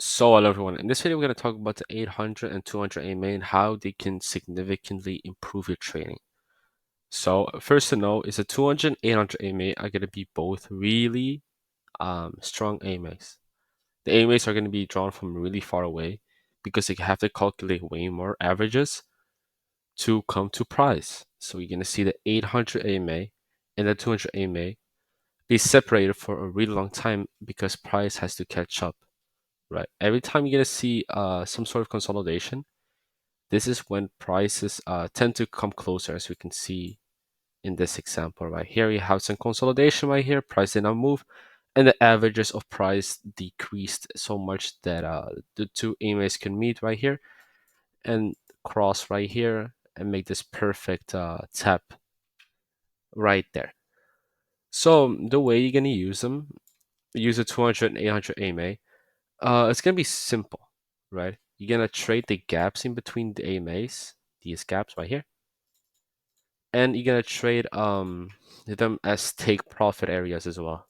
So hello everyone, in this video we're going to talk about the 800 and 200 AMA and how they can significantly improve your trading. So first to know is the 200 and 800 AMA are going to be both really strong AMAs. The AMAs are going to be drawn from really far away because they have to calculate way more averages to come to price. So you're going to see the 800 AMA and the 200 AMA be separated for a really long time because price has to catch up. Right. Every time you're gonna see some sort of consolidation, this is when prices tend to come closer, as we can see in this example right here. You have some consolidation right here, price did not move, and the averages of price decreased so much that the two EMAs can meet right here and cross right here and make this perfect tap right there. So the way you're gonna use them, use a 200 and 800 EMA. It's gonna be simple, right? You're gonna trade the gaps in between the AMAs, these gaps right here, and you're gonna trade them as take profit areas as well.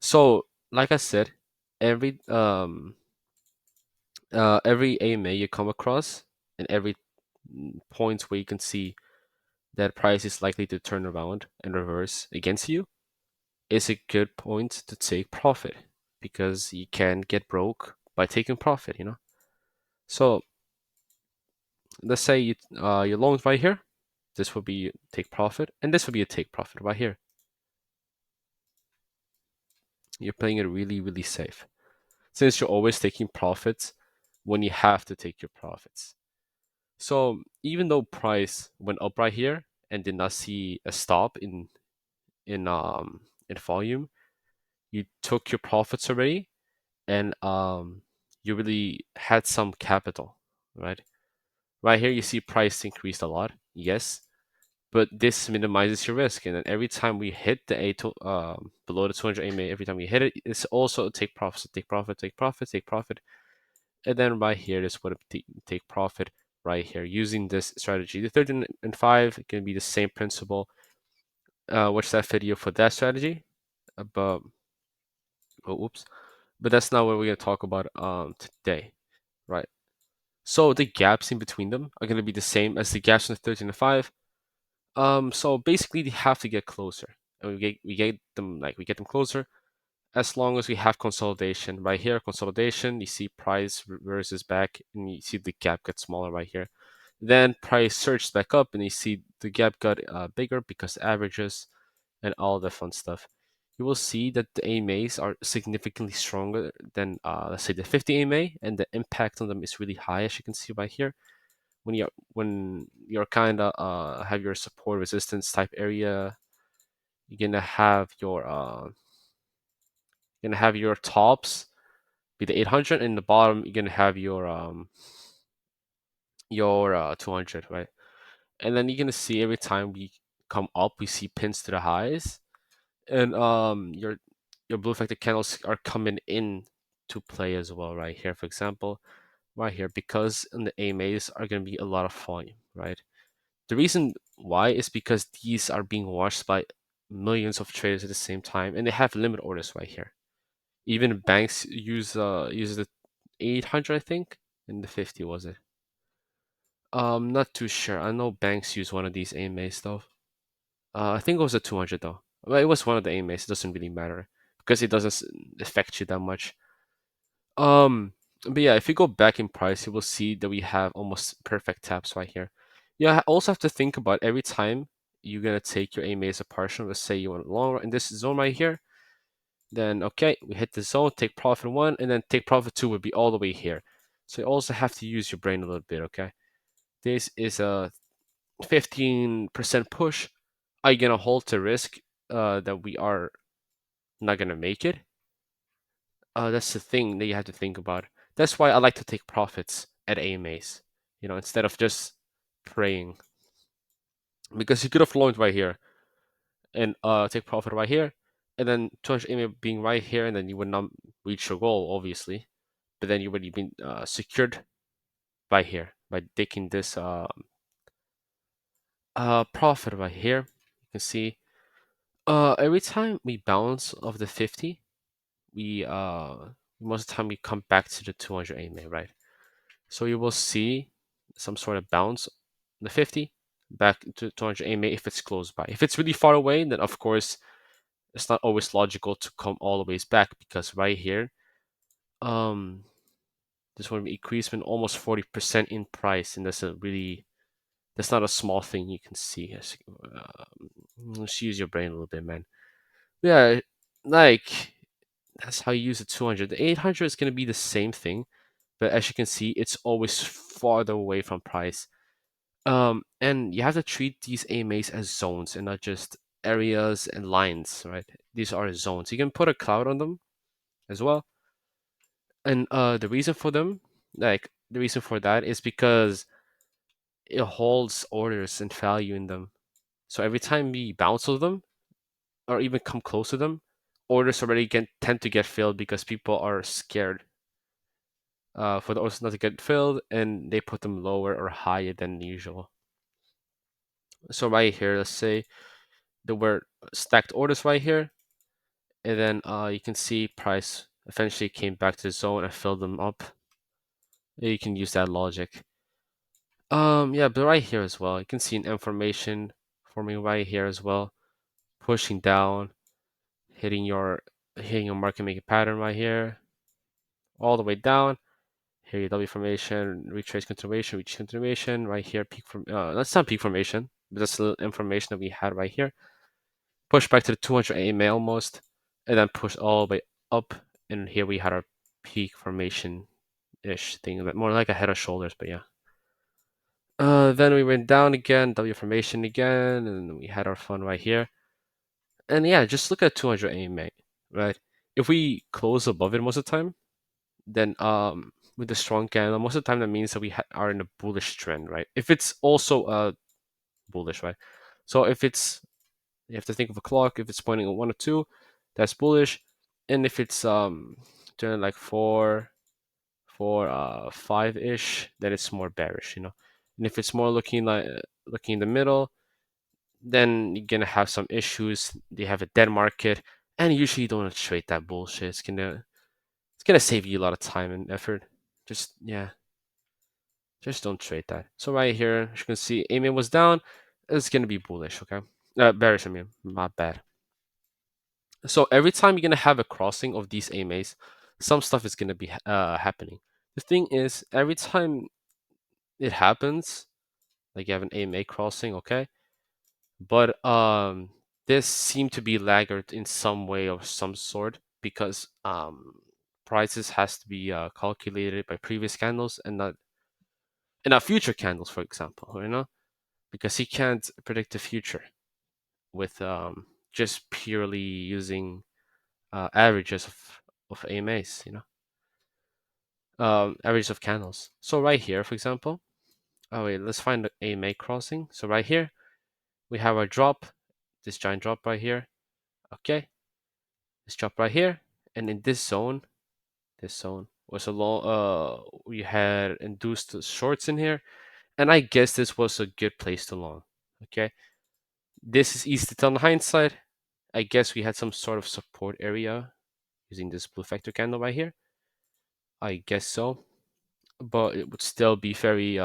So, like I said, every every AMA you come across, and every point where you can see that price is likely to turn around and reverse against you, is a good point to take profit because you can get broke by taking profit, you know. So let's say you long right here. This will be take profit, and this will be a take profit right here. You're playing it really, really safe, since you're always taking profits when you have to take your profits. So even though price went up right here and did not see a stop in volume, you took your profits already, and you really had some capital, right? Right here, you see price increased a lot, yes, but this minimizes your risk. And then every time we hit the below the 200 AMA, every time we hit it, it's also take profit, so take profit, take profit, take profit. And then right here is what take profit right here using this strategy. The 13 and 5 can be the same principle. Watch that video for that strategy. But oh, oops, but that's not what we're gonna talk about today, right? So the gaps in between them are gonna be the same as the gaps in the 13 and 5. So basically they have to get closer, and we get them closer as long as we have consolidation. Right here, consolidation, you see price reverses back, and you see the gap gets smaller right here. Then price surges back up, and you see the gap got bigger because averages and all the fun stuff. You will see that the AMAs are significantly stronger than let's say the 50 AMA, and the impact on them is really high, as you can see right here when you're kind of have your support resistance type area. You're gonna have your tops be the 800, and the bottom you're gonna have your 200, right? And then you're gonna see every time we come up, we see pins to the highs, and your blue affected candles are coming in to play as well right here. For example, right here, because in the AMAs are gonna be a lot of volume, right? The reason why is because these are being watched by millions of traders at the same time, and they have limit orders right here. Even banks use the 800, I think, and the 50 was it? Not too sure. I know banks use one of these AMAs though. I think it was a 200 though. Well, it was one of the AMAs. It doesn't really matter because it doesn't affect you that much. But yeah, if you go back in price, you will see that we have almost perfect taps right here. You also have to think about every time you're gonna take your AMA as a partial. Let's say you want long in this zone right here. Then okay, we hit the zone, take profit one, and then take profit two would be all the way here. So you also have to use your brain a little bit. Okay, this is a 15% push. Are you gonna hold the risk that we are not gonna make it? That's the thing that you have to think about. That's why I like to take profits at AMAs, instead of just praying. Because you could have launched right here and take profit right here, and then 200 AMA being right here, and then you would not reach your goal, obviously. But then you would have been secured by here by taking this profit right here. You can see every time we bounce off the 50, we most of the time we come back to the 200 AMA, right? So you will see some sort of bounce, the 50 back to 200 AMA if it's close by. If it's really far away, then of course it's not always logical to come all the ways back, because right here, this one increased almost 40% in price, and that's not a small thing you can see. Let's use your brain a little bit, man. Yeah, like that's how you use the 200. The 800 is going to be the same thing, but as you can see, it's always farther away from price. And you have to treat these AMAs as zones and not just areas and lines, right? These are zones. You can put a cloud on them as well. And the reason for them, like the reason for that is because it holds orders and value in them. So every time we bounce of them or even come close to them, orders already tend to get filled because people are scared for the orders not to get filled, and they put them lower or higher than usual. So right here, let's say there were stacked orders right here, and then you can see price eventually came back to the zone and filled them up. You can use that logic. Yeah, but right here as well, you can see an information forming right here as well, pushing down, hitting your market making pattern right here, all the way down. Here your W formation, retrace continuation, reach continuation, right here peak from that's not peak formation, but that's the information that we had right here. Push back to the 200 AMA almost, and then push all the way up, and here we had our peak formation ish thing, but more like a head and shoulders, but yeah. Then we went down again, W formation again, and we had our fun right here. And yeah, just look at 200 AMA, right? If we close above it most of the time, then with the strong candle, most of the time that means that we are in a bullish trend, right? If it's also bullish, right? So if it's, you have to think of a clock. If it's pointing at 1 or 2, that's bullish, and if it's turning like 4, 5 ish, then it's more bearish, you know. And if it's more looking in the middle, then you're gonna have some issues. They have a dead market, and usually you don't want to trade that bullshit. It's gonna save you a lot of time and effort. Just yeah, just don't trade that. So right here, as you can see, AMA was down. It's gonna be bullish, okay? Bearish, I mean, not bad. So every time you're gonna have a crossing of these AMAs, some stuff is gonna be happening. The thing is, every time it happens, like you have an AMA crossing, okay, but this seemed to be laggard in some way of some sort, because prices has to be calculated by previous candles and not future candles, for example, you know, because he can't predict the future with just purely using averages of AMAs, you know, averages of candles. So right here, for example, oh wait, let's find the AMA crossing. So right here, we have our drop, this giant drop right here. Okay, this drop right here, and in this zone was a long. We had induced shorts in here, and I guess this was a good place to long. Okay, this is easy to tell in hindsight. I guess we had some sort of support area using this blue factor candle right here. I guess so, but it would still be very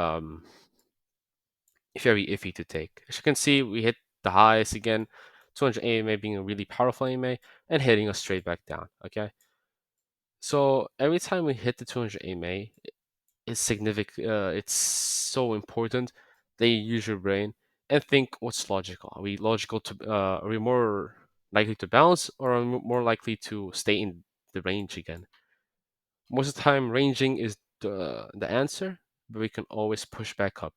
iffy to take. As you can see, we hit the highs again, 200 AMA being a really powerful AMA, and hitting us straight back down. Okay, so every time we hit the 200 AMA, it's significant. It's so important that you use your brain and think what's logical. Are we logical to? Are we more likely to bounce, or are we more likely to stay in the range again? Most of the time, ranging is the answer, but we can always push back up,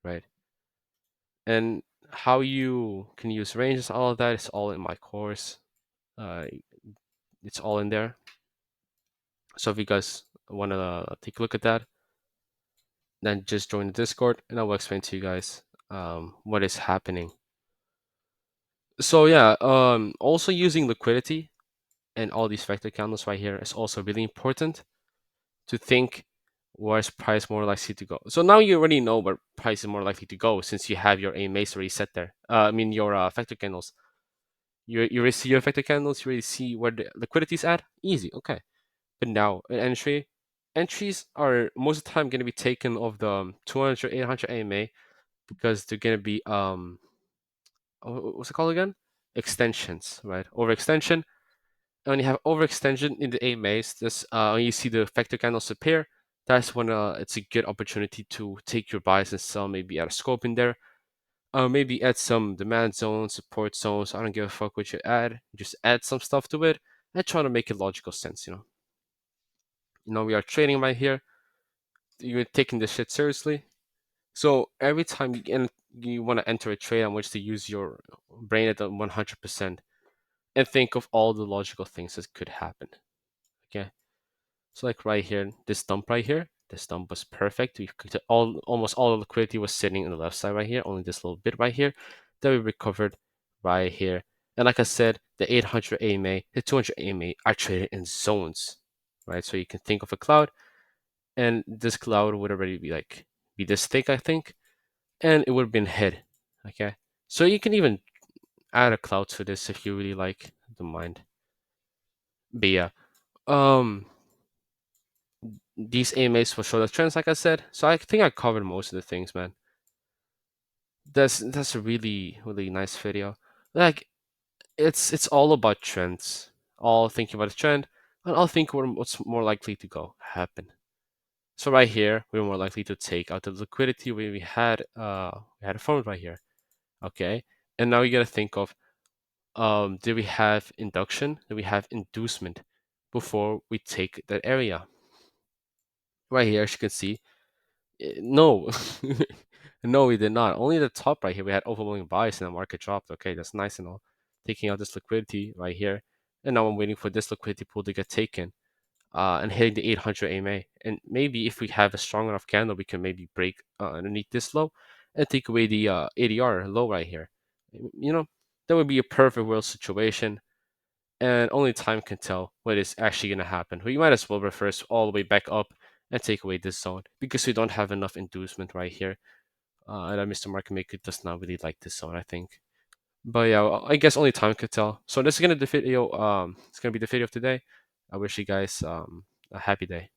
right? And how you can use ranges, all of that is all in my course. Uh, it's all in there. So if you guys want to take a look at that, then just join the Discord, and I will explain to you guys what is happening. So yeah, also using liquidity and all these factor candles right here is also really important to think where's price more likely to go. So now you already know where price is more likely to go since you have your AMAs already set there. I mean your factor candles. You already see your factor candles. You already see where the liquidity is at. Easy, okay. But now an entries are most of the time going to be taken of the 200, 800 AMA because they're going to be what's it called again? Extensions, right? Overextension. And when you have overextension in the AMAs, this when you see the factor candles appear, that's when it's a good opportunity to take your buys and sell, maybe add a scope in there. Maybe add some demand zones, support zones. I don't give a fuck what you add. Just add some stuff to it and try to make it logical sense, you know. We are trading right here. You're taking this shit seriously. So every time you want to enter a trade, I want you to use your brain at the 100% and think of all the logical things that could happen. Okay. So like right here, this dump right here, this dump was perfect. Almost all the liquidity was sitting on the left side right here, only this little bit right here that we recovered right here. And like I said, the 800 AMA, the 200 AMA are traded in zones, right? So you can think of a cloud, and this cloud would already be this thick, I think, and it would have been hid. Okay, so you can even add a cloud to this if you really like, don't mind. But yeah, um, these AMAs will show the trends, like I said. So I think I covered most of the things, man. That's a really nice video. Like it's all about trends. All thinking about a trend, and I'll think what's more likely to go happen. So right here, we're more likely to take out the liquidity we had formed right here. Okay, and now you gotta think of did we have induction? Did we have inducement before we take that area? Right here, as you can see, no, no, we did not. Only the top right here, we had overwhelming bias and the market dropped. Okay, that's nice and all. Taking out this liquidity right here, and now I'm waiting for this liquidity pool to get taken, and hitting the 800 AMA. And maybe if we have a strong enough candle, we can maybe break underneath this low and take away the ADR low right here. You know, that would be a perfect world situation, and only time can tell what is actually going to happen. We might as well reverse all the way back up and take away this zone because we don't have enough inducement right here. And Mr. Market Maker does not really like this zone, I think. But yeah, I guess only time could tell. So this is gonna be the video. It's gonna be the video of today. I wish you guys a happy day.